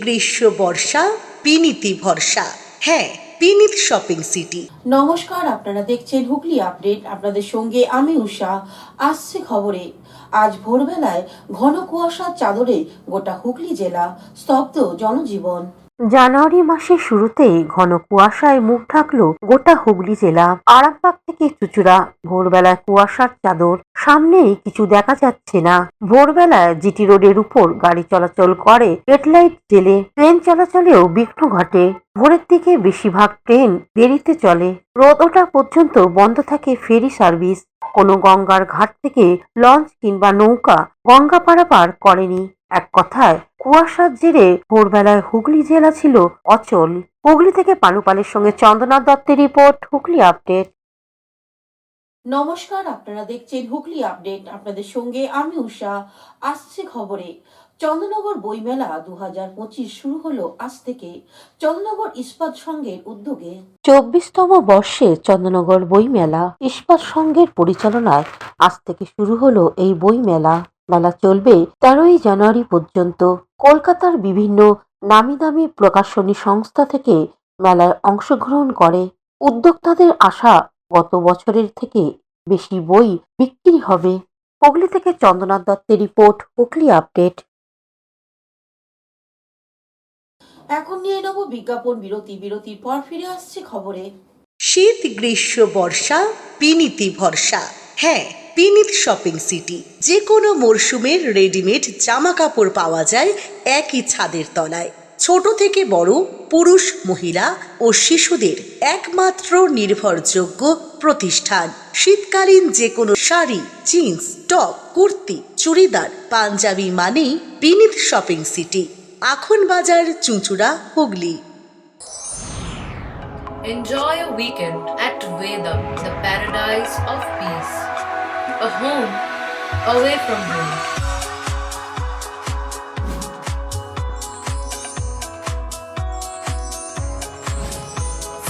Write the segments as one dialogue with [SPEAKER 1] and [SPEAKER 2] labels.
[SPEAKER 1] গ্রীষ্ম বর্ষা বিনীতি ভরসা। হ্যাঁ, বিনীত শপিং সিটি।
[SPEAKER 2] নমস্কার, আপনারা দেখছেন হুগলি আপডেট। আপনাদের সঙ্গে আমি উষা। আসছে খবরে, আজ ভোরবেলায় ঘন কুয়াশার চাদরে গোটা হুগলি জেলা, স্তব্ধ জনজীবন। জানুয়ারি মাসের শুরুতেই ঘন কুয়াশায় মুখ ঢাকল গোটা হুগলি জেলা। আরামবাগ থেকে চুঁচুড়া ভোরবেলায় কুয়াশার চাদর, সামনেই কিছু দেখা যাচ্ছে না। ভোরবেলায় জিটি রোডের উপর গাড়ি চলাচল করে হেডলাইট জেলে, ট্রেন চলাচলেও বিঘ্ন ঘটে। ভোরের দিকে বেশিরভাগ ট্রেন দেরিতে চলে। রোদ ওঠা পর্যন্ত বন্ধ থাকে ফেরি সার্ভিস। কোনো গঙ্গার ঘাট থেকে লঞ্চ কিংবা নৌকা গঙ্গা পারাপার করেনি। এক কথায় কুয়াশার জেরে ভোরবেলায় হুগলি জেলা ছিল অচল। হুগলি থেকে পানুপালের সঙ্গে চন্দনা দত্তের রিপোর্ট, হুগলি আপডেট। নমস্কার, আপনারা দেখছেন হুগলি আপডেট। আপনাদের সঙ্গে আমি উষা। আসছে খবরে, চন্দ্রনগর বইমেলা 2025 শুরু হলো আজ থেকে চন্দ্রনগর ইস্পাত সংঘের উদ্যোগে। 24তম বর্ষে চন্দ্রনগর বইমেলা ইস্পাত সংঘের পরিচালনায় আজ থেকে শুরু হলো এই বইমেলা। মেলা চলবে 13ই জানুয়ারি পর্যন্ত। কলকাতার বিভিন্ন নামি দামি প্রকাশনী সংস্থা থেকে মেলায় অংশগ্রহণ করে। উদ্যোক্তাদের আশা, গত বছরের থেকে বেশি বই বিক্রি হবে। হুগলি থেকে চন্দনা দত্তের রিপোর্ট, হুগলি আপডেট। এখন নিয়ে নেব বিজ্ঞাপন বিরতি। বিরতির পর ফিরে আসছে খবরে।
[SPEAKER 1] শীত গ্রীষ্ম বর্ষা বিনীতি ভরসা। হ্যাঁ, বিনীত শপিং সিটি। যে কোনো মরশুমের রেডিমেড জামা কাপড় পাওয়া যায় একই ছাদের তলায়। ছোট থেকে বড়, পুরুষ মহিলা ও শিশুদের একমাত্র নির্ভরযোগ্য প্রতিষ্ঠান। শীতকালীন যে কোনো শাড়ি, জিন্স, টপ, কুর্তি, চুড়িদার, পাঞ্জাবি মানেই বিনীত শপিং সিটি। আখন বাজার, চুঁচুড়া, Hooghly.
[SPEAKER 3] Enjoy a weekend at Vedam, the paradise of peace. A home away from home.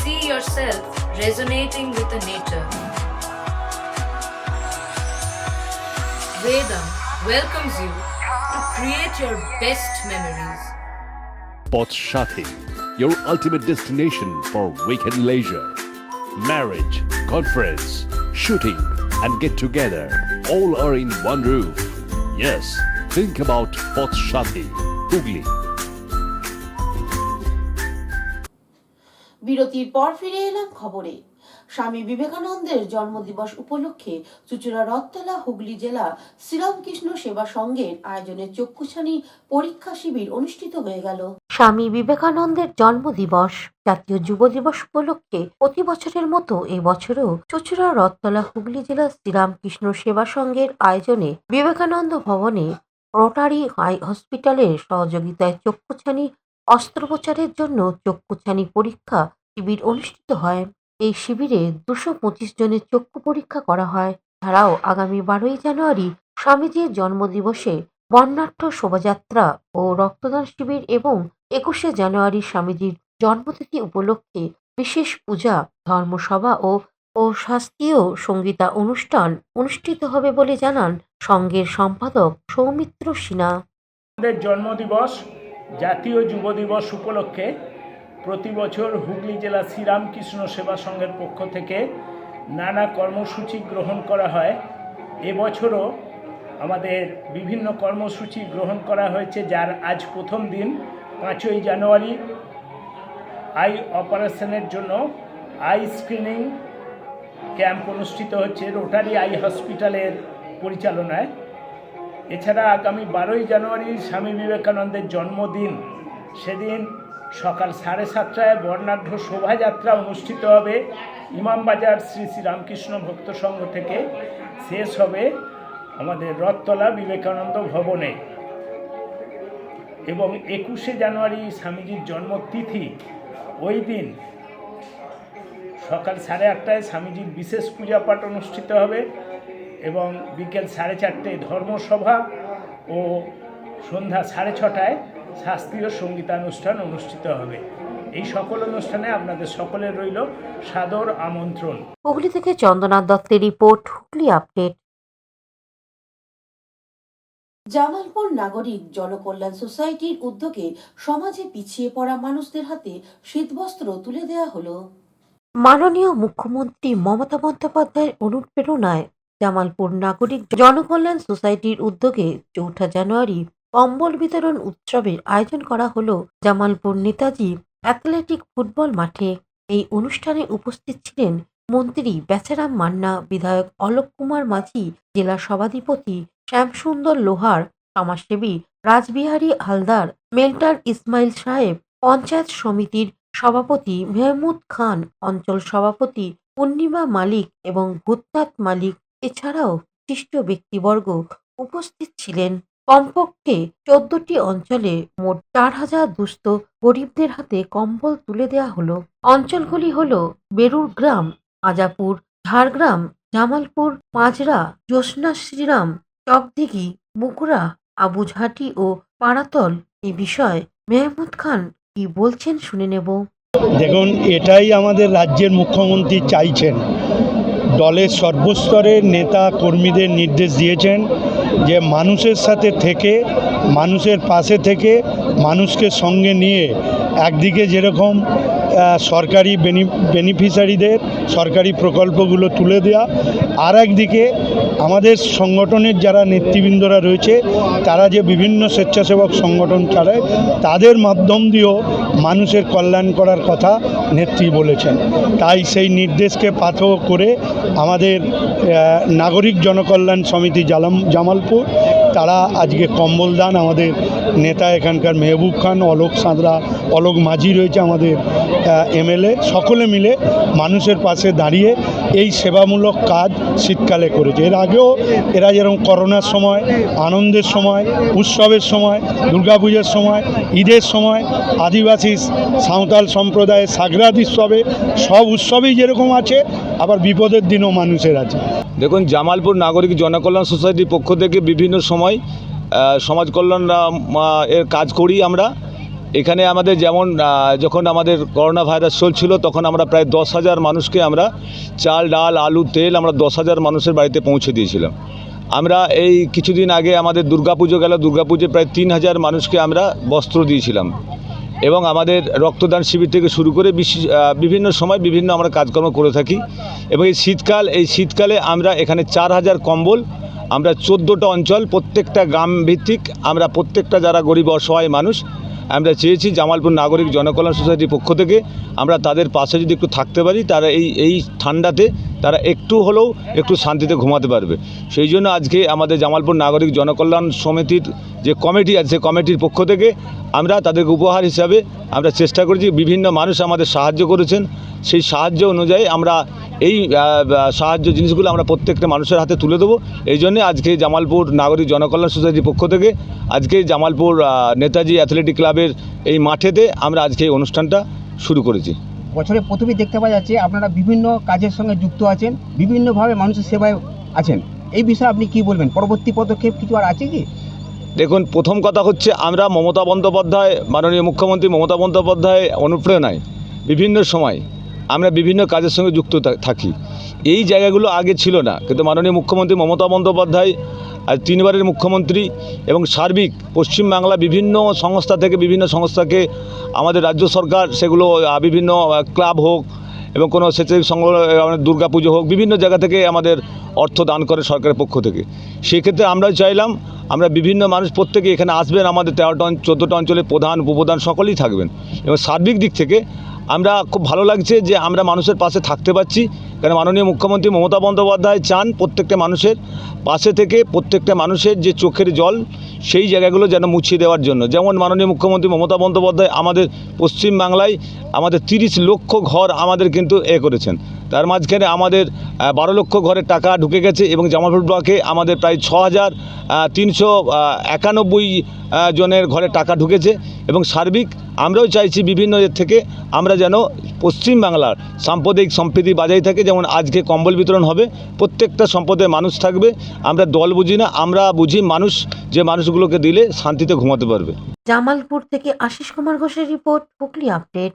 [SPEAKER 3] See yourself resonating with the nature. Vedam welcomes you to create your best memories.
[SPEAKER 4] Potshati, your ultimate destination for weekend leisure. Marriage, conference, shooting, and get together all are in one roof. Yes, think about Potshati, Hugli.
[SPEAKER 2] বিরতির পর ফিরে এলাম খবরে। স্বামী বিবেকানন্দের জন্মদিবস উপলক্ষে চুঁচুড়া রথতলা হুগলি জেলা শ্রীরামকৃষ্ণ সেবা সংঘের আয়োজনে চক্ষুছানি পরীক্ষা শিবির অনুষ্ঠিত হয়ে গেল। স্বামী বিবেকানন্দের জন্মদিবস, জাতীয় যুব দিবস উপলক্ষে প্রতি বছরের মতো এবছরও চুঁচুড়া রথতলা হুগলি জেলা শ্রীরামকৃষ্ণ সেবা সংঘের আয়োজনে বিবেকানন্দ ভবনে রোটারি হসপিটালের সহযোগিতায় চক্ষুছানি অস্ত্রোপচারের জন্য চক্ষুছানি পরীক্ষা শিবির অনুষ্ঠিত হয়। এই শিবিরে 225 জনের চক্ষু পরীক্ষা করা হয়। এছাড়াও আগামী 12ই জানুয়ারি স্বামীজির জন্মদিবসে বর্ণাঢ্য শোভাযাত্রা ও রক্তদান শিবির এবং 21শে জানুয়ারি স্বামীজির জন্মতিথি উপলক্ষে বিশেষ পূজা, ধর্মসভা ও শাস্ত্রীয় সঙ্গীতা অনুষ্ঠান অনুষ্ঠিত হবে বলে জানান সংঘের সম্পাদক সৌমিত্র সিনহা।
[SPEAKER 5] আমাদের জন্মদিবস, জাতীয় যুব দিবস উপলক্ষে প্রতি বছর হুগলি জেলা শ্রীরামকৃষ্ণ সেবা সংঘের পক্ষ থেকে নানা কর্মসূচি গ্রহণ করা হয়। এবছরও আমাদের বিভিন্ন কর্মসূচি গ্রহণ করা হয়েছে, যার আজ প্রথম দিন। 5ই জানুয়ারি আই অপারেশনের জন্য আই স্ক্রিনিং ক্যাম্প অনুষ্ঠিত হচ্ছে রোটারি আই হসপিটালের পরিচালনায়। এছাড়া আগামী 12ই জানুয়ারি স্বামী বিবেকানন্দের জন্মদিন, সেদিন সকাল 7:30টায় বর্ণাঢ্য শোভাযাত্রা অনুষ্ঠিত হবে ইমামবাজার শ্রী শ্রী রামকৃষ্ণ ভক্ত সংঘ থেকে। শেষ হবে আমাদের রথতলা বিবেকানন্দ ভবনে। এবং 21শে জানুয়ারি স্বামীজির জন্মতিথি, ওই দিন সকাল 8:30টায় স্বামীজির বিশেষ পূজা পাঠ অনুষ্ঠিত হবে এবং বিকেল 4:30টায় ধর্মসভা ও সন্ধ্যা 6:30টায় শাস্ত্রীয় সঙ্গীতানুষ্ঠান অনুষ্ঠিত হবে। এই সকল অনুষ্ঠানে আপনাদের সকলের রইল সাদর আমন্ত্রণ।
[SPEAKER 2] হুগলি থেকে চন্দনা দত্তের রিপোর্ট, হুগলি আপডেট। জামালপুর নাগরিক জনকল্যাণ সোসাইটির উদ্যোগে সমাজে পিছিয়ে পড়া মানুষদের হাতে শীতবস্ত্র তুলে দেওয়া হলো।
[SPEAKER 6] মাননীয় মুখ্যমন্ত্রী মমতা বন্দ্যোপাধ্যায়ের অনুপ্রেরণায় জামালপুর নাগরিক জনকল্যাণ সোসাইটির উদ্যোগে 4 জানুয়ারি কম্বল বিতরণ উৎসবের আয়োজন করা হলো জামালপুর নেতাজি অ্যাথলেটিক ফুটবল মাঠে। এই অনুষ্ঠানে উপস্থিত ছিলেন মন্ত্রী বেচারাম মান্না, বিধায়ক অলোক কুমার মাঝি, জেলা সভাধিপতি শ্যামসুন্দর লোহার, সমাজসেবী রাসবিহারী হালদার, মেল্টার ইসমাইল সাহেব, পঞ্চায়েত সমিতির সভাপতি মেহমুদ খান, অঞ্চল সভাপতি পূর্ণিমা মালিক এবং ভূতনাথ মালিক এছাড়াও বিশিষ্ট ব্যক্তিবর্গ উপস্থিত ছিলেন। কমপক্ষে 14টি অঞ্চলে মোট 4000 দুস্থ গরিবদের হাতে কম্বল তুলে দেওয়া হলো। অঞ্চলগুলি হলো বেরুর গ্রাম, আজাপুর, ঝাড়গ্রাম, জামালপুর, মাজরা, জ্যোৎস্না শ্রীরাম, চকদিঘি, মুকুরা, আবুঝাটি ও পাড়াতল। এই বিষয়ে মেহমুদ খান কি বলছেন শুনে নেব।
[SPEAKER 7] দেখুন, এটাই আমাদের রাজ্যের মুখ্যমন্ত্রী চাইছেন। দলের সর্বস্তরের নেতা কর্মীদের নির্দেশ দিয়েছেন যে মানুষের সাথে থেকে, মানুষের পাশে থেকে, মানুষকে সঙ্গে নিয়ে একদিকে যেরকম সরকারি বেনিফিশিয়ারিদের সরকারি প্রকল্পগুলো তুলে দেওয়া, আর একদিকে আমাদের সংগঠনের যারা নেতৃবৃন্দরা রয়েছে তারা যে বিভিন্ন স্বেচ্ছাসেবক সংগঠন চালায় তাদের মাধ্যম দিয়েও মানুষের কল্যাণ করার কথা নেত্রী বলেছেন। তাই সেই নির্দেশকে পাথেয় করে আমাদের নাগরিক জনকল্যাণ সমিতি জামালপুর তারা আজকে কম্বল দান, আমাদের নেতা এখানকার মেহবুব খান, অলোক সাঁতরা, অলোক মাঝি রয়েছে আমাদের এমএলএ, সকলে মিলে মানুষের পাশে দাঁড়িয়ে এই সেবামূলক কাজ শীতকালে করেছে। এর আগেও এরা যেরকম করোনার সময়, আনন্দের সময়, উৎসবের সময়, দুর্গাপুজোর সময়, ঈদের সময়, আদিবাসী সাঁওতাল সম্প্রদায়ের সাগরাত উৎসবে, সব উৎসবেই যেরকম আছে, আবার বিপদের দিনও মানুষের আছে।
[SPEAKER 8] দেখুন, জামালপুর নাগরিক জনকল্যাণ সোসাইটির পক্ষ থেকে বিভিন্ন সময় সমাজ কল্যাণ এর কাজ করি আমরা। এখানে আমাদের যেমন যখন আমাদের করোনা ভাইরাস চলছিল তখন আমরা প্রায় 10,000 মানুষকে আমরা চাল, ডাল, আলু, তেল আমরা 10,000 মানুষের বাড়িতে পৌঁছে দিয়েছিলাম। আমরা এই কিছুদিন আগে আমাদের দুর্গাপুজো গেল, দুর্গাপুজোয় প্রায় 3,000 মানুষকে আমরা বস্ত্র দিয়েছিলাম। এবং আমাদের রক্তদান শিবির থেকে শুরু করে বিভিন্ন সময় বিভিন্ন আমরা কাজকর্ম করে থাকি। এবং এই শীতকালে আমরা এখানে 4,000 কম্বল, আমরা 14টা অঞ্চল, প্রত্যেকটা গ্রাম ভিত্তিক আমরা প্রত্যেকটা যারা গরিব অসহায় মানুষ আমরা চেয়েছি জামালপুর নাগরিক জনকল্যাণ সোসাইটির পক্ষ থেকে আমরা তাদের পাশে যদি একটু থাকতে পারি, তারা এই ঠান্ডাতে তারা একটু হলেও একটু শান্তিতে ঘুমাতে পারবে। সেই জন্য আজকে আমাদের জামালপুর নাগরিক জনকল্যাণ সমিতির যে কমিটি আছে সেই কমিটির পক্ষ থেকে আমরা তাদেরকে উপহার হিসাবে আমরা চেষ্টা করেছি। বিভিন্ন মানুষ আমাদের সাহায্য করেছেন, সেই সাহায্য অনুযায়ী আমরা এই সাহায্য জিনিসগুলো আমরা প্রত্যেকটা মানুষের হাতে তুলে দেবো। এই জন্যে আজকে জামালপুর নাগরিক জনকল্যাণ সোসাইটির পক্ষ থেকে আজকে জামালপুর নেতাজি অ্যাথলেটিক ক্লাবের এই মাঠেতে আমরা আজকে এই অনুষ্ঠানটা শুরু করেছি।
[SPEAKER 9] বছরে প্রথমেই দেখতে পাওয়া যাচ্ছে আপনারা বিভিন্ন কাজের সঙ্গে যুক্ত আছেন, বিভিন্নভাবে মানুষের সেবায় আছেন। এই বিষয়ে আপনি কি বলবেন? পরবর্তী পদক্ষেপ কিছু আর আছে কি?
[SPEAKER 8] দেখুন, প্রথম কথা হচ্ছে আমরা মমতা বন্দ্যোপাধ্যায়, মাননীয় মুখ্যমন্ত্রী মমতা বন্দ্যোপাধ্যায় অনুপ্রেরণায় বিভিন্ন সময় আমরা বিভিন্ন কাজের সঙ্গে যুক্ত থাকি। এই জায়গাগুলো আগে ছিল না, কিন্তু মাননীয় মুখ্যমন্ত্রী মমতা বন্দ্যোপাধ্যায় আজ 3বারের মুখ্যমন্ত্রী এবং সার্বিক পশ্চিমবাংলা বিভিন্ন সংস্থাকে আমাদের রাজ্য সরকার সেগুলো বিভিন্ন ক্লাব হোক এবং কোনো স্বেচ্ছাসেবী সংগঠন, দুর্গাপুজো হোক, বিভিন্ন জায়গা থেকে আমাদের অর্থ দান করে সরকারের পক্ষ থেকে। সেক্ষেত্রে আমরা চাইলাম আমরা বিভিন্ন মানুষ প্রত্যেকে এখানে আসবেন, আমাদের 14টা অঞ্চলের প্রধান উপপ্রধান সকলেই থাকবেন। এবং সার্বিক দিক থেকে আমরা খুব ভালো লাগছে যে আমরা মানুষের পাশে থাকতে পারছি, কারণ মাননীয় মুখ্যমন্ত্রী মমতা বন্দ্যোপাধ্যায় চান প্রত্যেকটা মানুষের পাশে থেকে প্রত্যেকটা মানুষের যে চোখের জল সেই জায়গাগুলো যেন মুছিয়ে দেওয়ার জন্য। যেমন মাননীয় মুখ্যমন্ত্রী মমতা বন্দ্যোপাধ্যায় আমাদের পশ্চিমবাংলায় আমাদের 30 লক্ষ ঘর আমাদের কিন্তু করেছেন। তার মাঝখানে আমাদের 12 লক্ষ ঘরের টাকা ঢুকে গেছে এবং জামালপুর ব্লকে আমাদের প্রায় 6,391 জনের ঘরে টাকা ঢুকেছে। এবং সার্বিক আমরাও চাইছি বিভিন্ন এর থেকে আমরা যেন পশ্চিমবাংলার সাম্প্রদায়িক সম্প্রীতি বজায় থাকে। যেমন আজকে কম্বল বিতরণ হবে, প্রত্যেকটা সম্প্রদায়ের মানুষ থাকবে। আমরা দল বুঝি না, আমরা বুঝি মানুষ, যে মানুষগুলোকে দিলে শান্তিতে ঘুমাতে পারবে।
[SPEAKER 6] জামালপুর থেকে আশিস কুমার ঘোষের রিপোর্ট, হুগলি আপডেট।